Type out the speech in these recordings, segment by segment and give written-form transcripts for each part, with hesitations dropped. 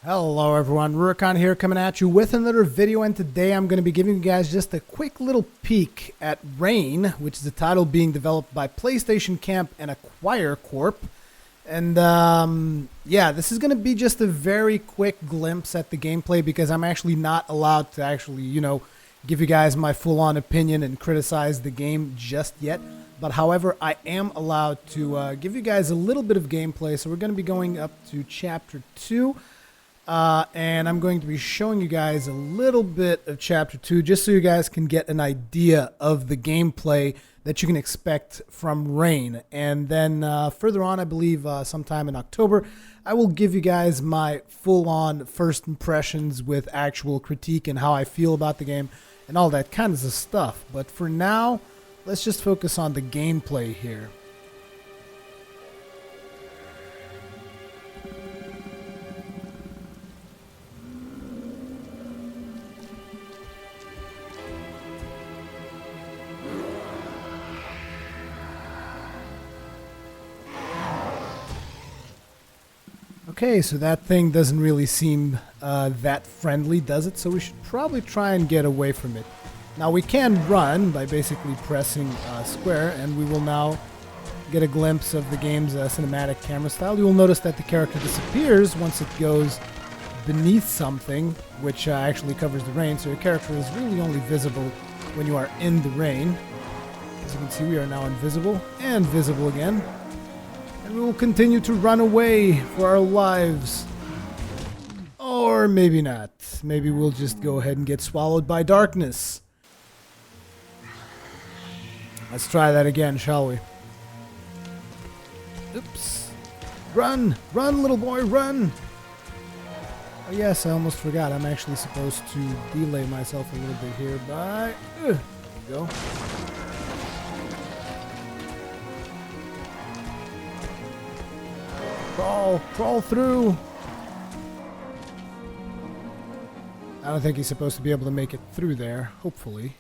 Hello everyone, Rurikhan here coming at you with another video, and today I'm going to be giving you guys just a quick little peek at Rain, which is a title being developed by PlayStation Camp and Acquire Corp. And yeah, this is going to be just a very quick glimpse at the gameplay because I'm actually not allowed to actually, give you guys my full-on opinion and criticize the game just yet. But however, I am allowed to give you guys a little bit of gameplay. So we're going to be going up to Chapter 2. And I'm going to be showing you guys a little bit of Chapter 2 just so you guys can get an idea of the gameplay that you can expect from Rain. And then further on, I believe sometime in October, I will give you guys my full-on first impressions with actual critique and how I feel about the game and all that kind of stuff. But for now, let's just focus on the gameplay here. Okay, so that thing doesn't really seem that friendly, does it? So we should probably try and get away from it. Now we can run by basically pressing square, and we will now get a glimpse of the game's cinematic camera style. You will notice that the character disappears once it goes beneath something, which actually covers the rain. So your character is really only visible when you are in the rain. As you can see, we are now invisible and visible again. And we will continue to run away for our lives. Or maybe not. Maybe we'll just go ahead and get swallowed by darkness. Let's try that again, shall we? Oops. Run! Run, little boy, run! Oh yes, I almost forgot. I'm actually supposed to delay myself a little bit here by... There we go. Crawl through. I don't think he's supposed to be able to make it through there, hopefully.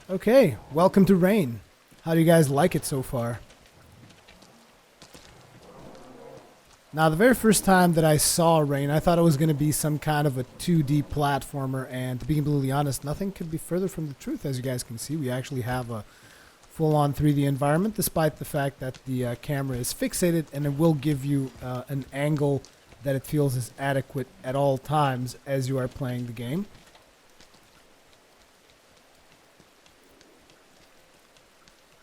Okay, welcome to Rain. How do you guys like it so far? Now, the very first time that I saw Rain, I thought it was going to be some kind of a 2D platformer, and to be completely honest, nothing could be further from the truth. As you guys can see, we actually have a full-on 3D environment, despite the fact that the camera is fixated, and it will give you an angle that it feels is adequate at all times as you are playing the game.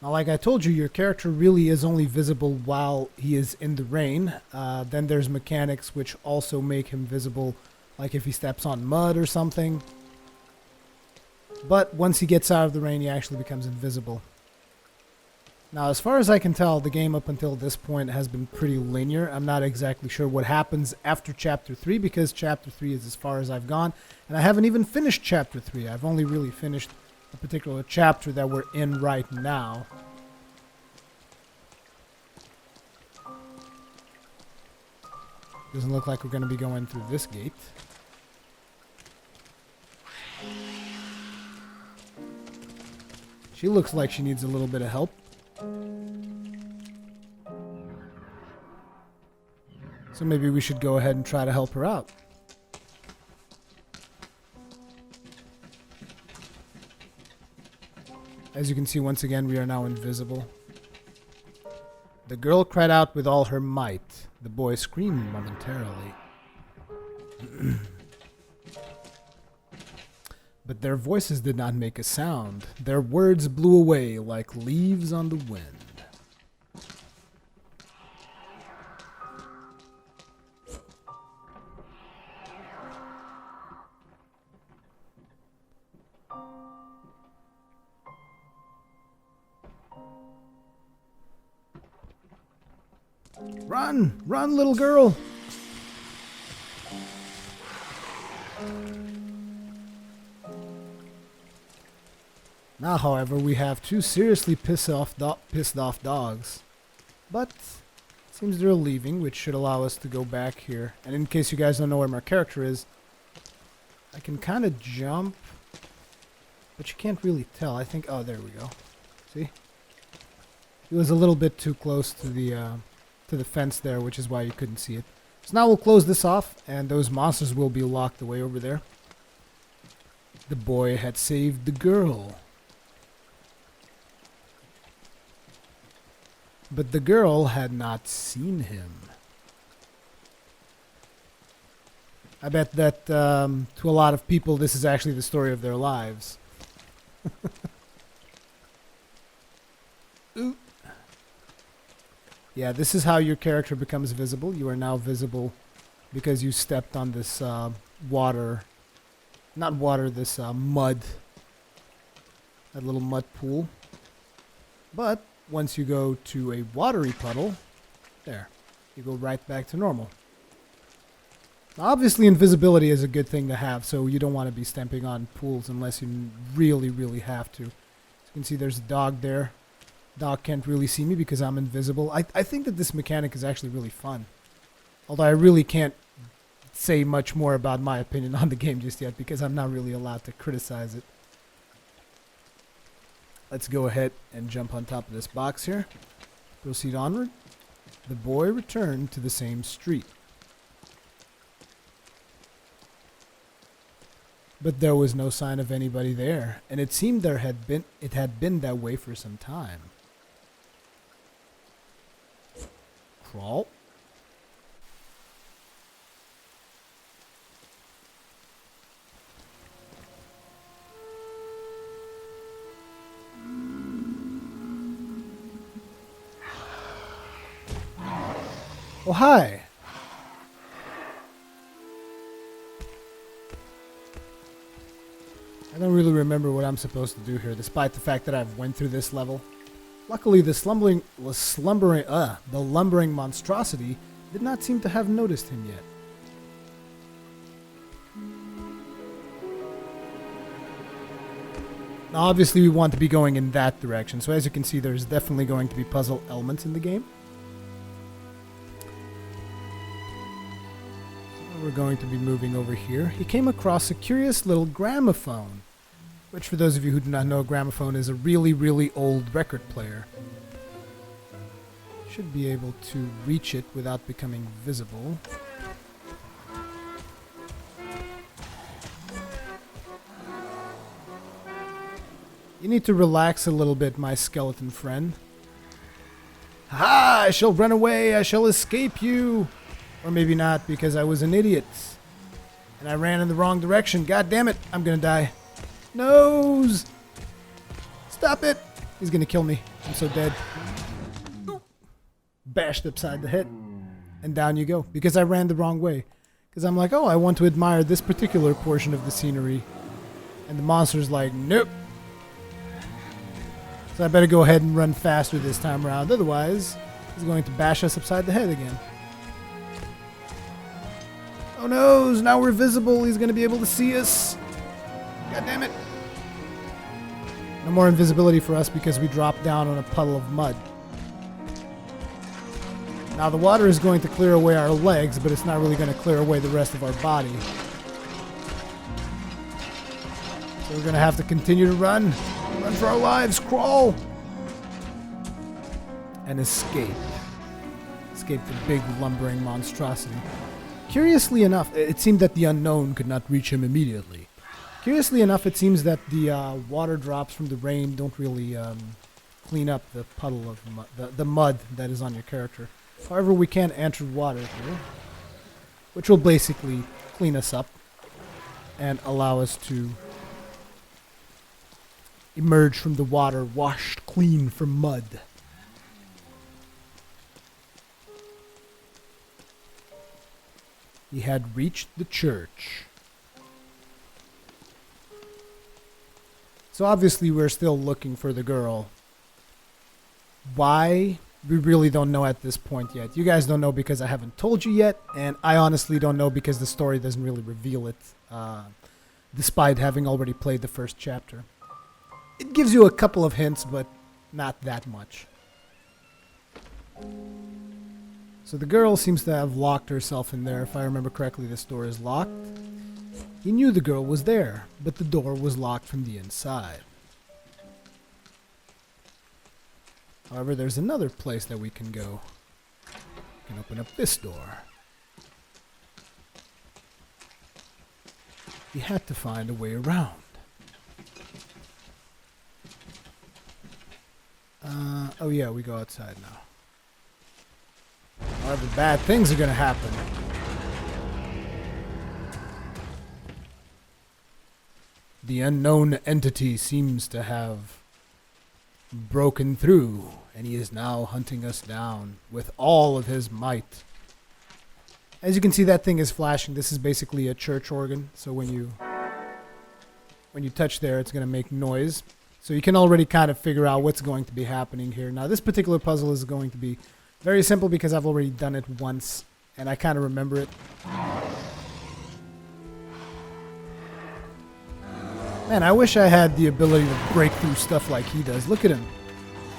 Now, like I told you, your character really is only visible while he is in the rain. Then there's mechanics which also make him visible, like if he steps on mud or something. But once he gets out of the rain, he actually becomes invisible. Now, as far as I can tell, the game up until this point has been pretty linear. I'm not exactly sure what happens after Chapter 3, because Chapter 3 is as far as I've gone, and I haven't even finished Chapter 3. I've only really finished a particular chapter that we're in right now. Doesn't look like we're going to be going through this gate. She looks like she needs a little bit of help. So maybe we should go ahead and try to help her out. As you can see, once again, we are now invisible. The girl cried out with all her might. The boy screamed momentarily. But their voices did not make a sound. Their words blew away like leaves on the wind. Run! Run, little girl! Now, however, we have two seriously pissed off dogs. But it seems they're leaving, which should allow us to go back here. And in case you guys don't know where my character is, I can kind of jump, but you can't really tell. I think... Oh, there we go. See? He was a little bit too close to the fence there, which is why you couldn't see it. So now we'll close this off, and those monsters will be locked away over there. The boy had saved the girl. But the girl had not seen him. I bet that to a lot of people this is actually the story of their lives. Ooh. Yeah, this is how your character becomes visible. You are now visible because you stepped on this water. Not water, this mud. That little mud pool. But once you go to a watery puddle, there, you go right back to normal. Now, obviously, invisibility is a good thing to have, so you don't want to be stepping on pools unless you really, really have to. As you can see, there's a dog there. Dog can't really see me because I'm invisible. I think that this mechanic is actually really fun. Although I really can't say much more about my opinion on the game just yet because I'm not really allowed to criticize it. Let's go ahead and jump on top of this box here. Proceed onward. The boy returned to the same street. But there was no sign of anybody there, and it seemed it had been that way for some time. Crawl. Oh, hi. I don't really remember what I'm supposed to do here, despite the fact that I've went through this level. Luckily, the lumbering monstrosity did not seem to have noticed him yet. Now, obviously, we want to be going in that direction, so as you can see, there's definitely going to be puzzle elements in the game. We're going to be moving over here. He came across a curious little gramophone, which for those of you who do not know, a gramophone is a really, really old record player. Should be able to reach it without becoming visible. You need to relax a little bit, my skeleton friend. Ha! I shall run away! I shall escape you! Or maybe not, because I was an idiot. And I ran in the wrong direction. God damn it, I'm gonna die. Nose! Stop it! He's gonna kill me. I'm so dead. Ooh. Bashed upside the head. And down you go. Because I ran the wrong way. Because I'm like, oh, I want to admire this particular portion of the scenery. And the monster's like, nope. So I better go ahead and run faster this time around. Otherwise, he's going to bash us upside the head again. Oh no, now we're visible. He's going to be able to see us. God damn it. No more invisibility for us because we dropped down on a puddle of mud. Now the water is going to clear away our legs, but it's not really going to clear away the rest of our body. So we're going to have to continue to run. Run for our lives. Crawl. And escape. Escape the big lumbering monstrosity. Curiously enough, it seemed that the unknown could not reach him immediately. Curiously enough, it seems that the water drops from the rain don't really clean up the puddle of the mud that is on your character. However, we can enter water here, which will basically clean us up and allow us to emerge from the water washed clean from mud. He had reached the church. So obviously we're still looking for the girl. Why? We really don't know at this point yet. You guys don't know because I haven't told you yet, and I honestly don't know because the story doesn't really reveal it, despite having already played the first chapter. It gives you a couple of hints, but not that much. So the girl seems to have locked herself in there. If I remember correctly, this door is locked. He knew the girl was there, but the door was locked from the inside. However, there's another place that we can go. We can open up this door. he had to find a way around. Oh yeah, we go outside now. However, bad things are gonna happen. The unknown entity seems to have broken through, and he is now hunting us down with all of his might. As you can see, that thing is flashing. This is basically a church organ, so when you touch there, it's going to make noise. So you can already kind of figure out what's going to be happening here. Now, this particular puzzle is going to be very simple because I've already done it once, and I kind of remember it. Man, I wish I had the ability to break through stuff like he does. Look at him.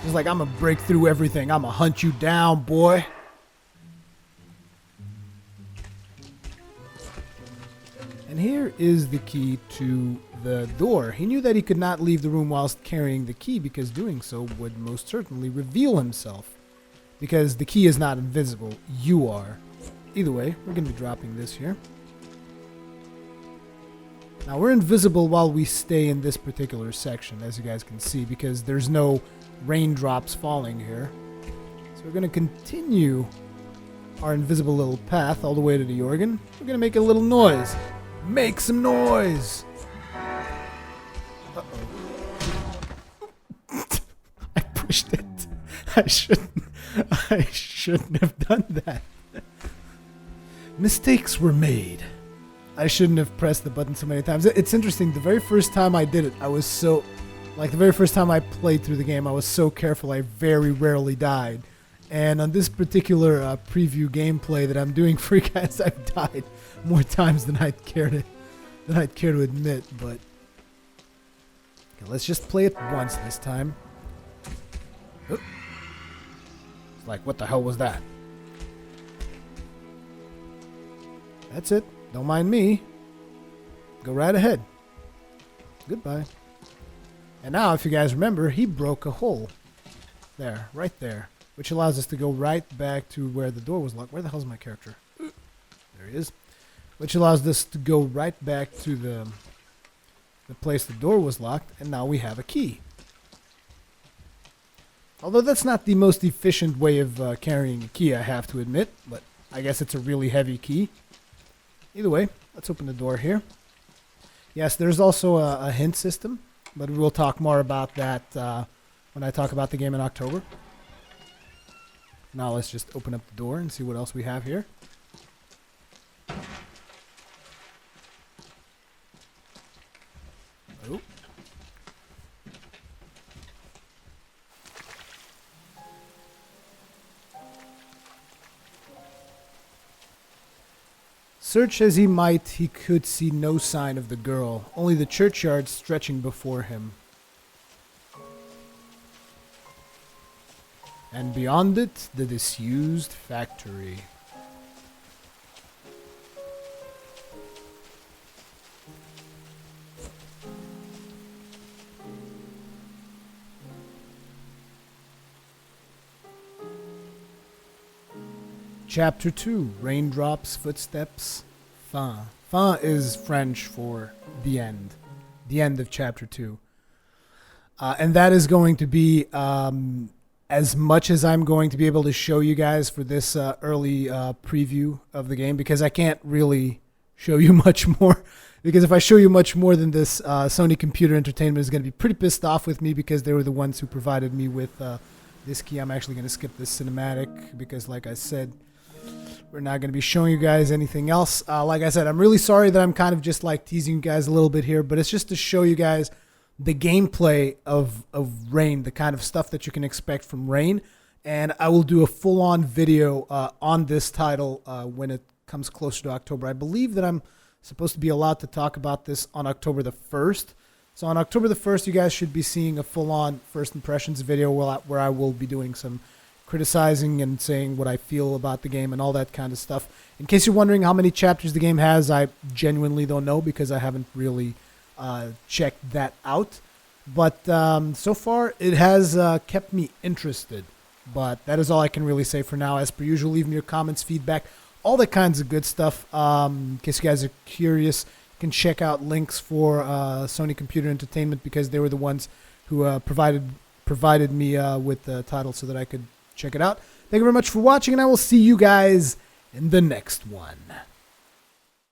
He's like, I'm going to break through everything. I'm going to hunt you down, boy. And here is the key to the door. He knew that he could not leave the room whilst carrying the key because doing so would most certainly reveal himself. Because the key is not invisible. You are. Either way, we're going to be dropping this here. Now, we're invisible while we stay in this particular section, as you guys can see, because there's no raindrops falling here. So we're going to continue our invisible little path all the way to the organ. We're going to make a little noise. Make some noise! Uh-oh. I pushed it. I shouldn't have done that. Mistakes were made. I shouldn't have pressed the button so many times. It's interesting. The very first time I did it, I was so... Like, the very first time I played through the game, I was so careful. I very rarely died. And on this particular preview gameplay that I'm doing for you guys, I've died more times than I'd care to admit. But okay, let's just play it once this time. Oh. It's like, what the hell was that? That's it. Don't mind me. Go right ahead. Goodbye. And now, if you guys remember, he broke a hole. There, right there. Which allows us to go right back to where the door was locked. Where the hell's my character? There he is. Which allows us to go right back to the place the door was locked. And now we have a key. Although that's not the most efficient way of carrying a key, I have to admit. But I guess it's a really heavy key. Either way, let's open the door here. Yes, there's also a hint system, but we'll talk more about that when I talk about the game in October. Now let's just open up the door and see what else we have here. Oh. Search as he might, he could see no sign of the girl, only the churchyard stretching before him. And beyond it, the disused factory. Chapter 2, Raindrops, Footsteps, Fin. Fin is French for the end of Chapter 2. And that is going to be as much as I'm going to be able to show you guys for this early preview of the game, because I can't really show you much more. Because if I show you much more than this, Sony Computer Entertainment is going to be pretty pissed off with me because they were the ones who provided me with this key. I'm actually going to skip this cinematic because, like I said, we're not going to be showing you guys anything else. Like I said, I'm really sorry that I'm kind of just like teasing you guys a little bit here, but it's just to show you guys the gameplay of Rain, the kind of stuff that you can expect from Rain. And I will do a full-on video on this title when it comes closer to October. I believe that I'm supposed to be allowed to talk about this on October the 1st. So on October the 1st, you guys should be seeing a full-on first impressions video where I will be doing some criticizing and saying what I feel about the game and all that kind of stuff. In case you're wondering how many chapters the game has, I genuinely don't know because I haven't really checked that out. But so far, it has kept me interested. But that is all I can really say for now. As per usual, leave me your comments, feedback, all that kinds of good stuff. In case you guys are curious, can check out links for Sony Computer Entertainment because they were the ones who provided me with the title so that I could check it out. Thank you very much for watching, and I will see you guys in the next one.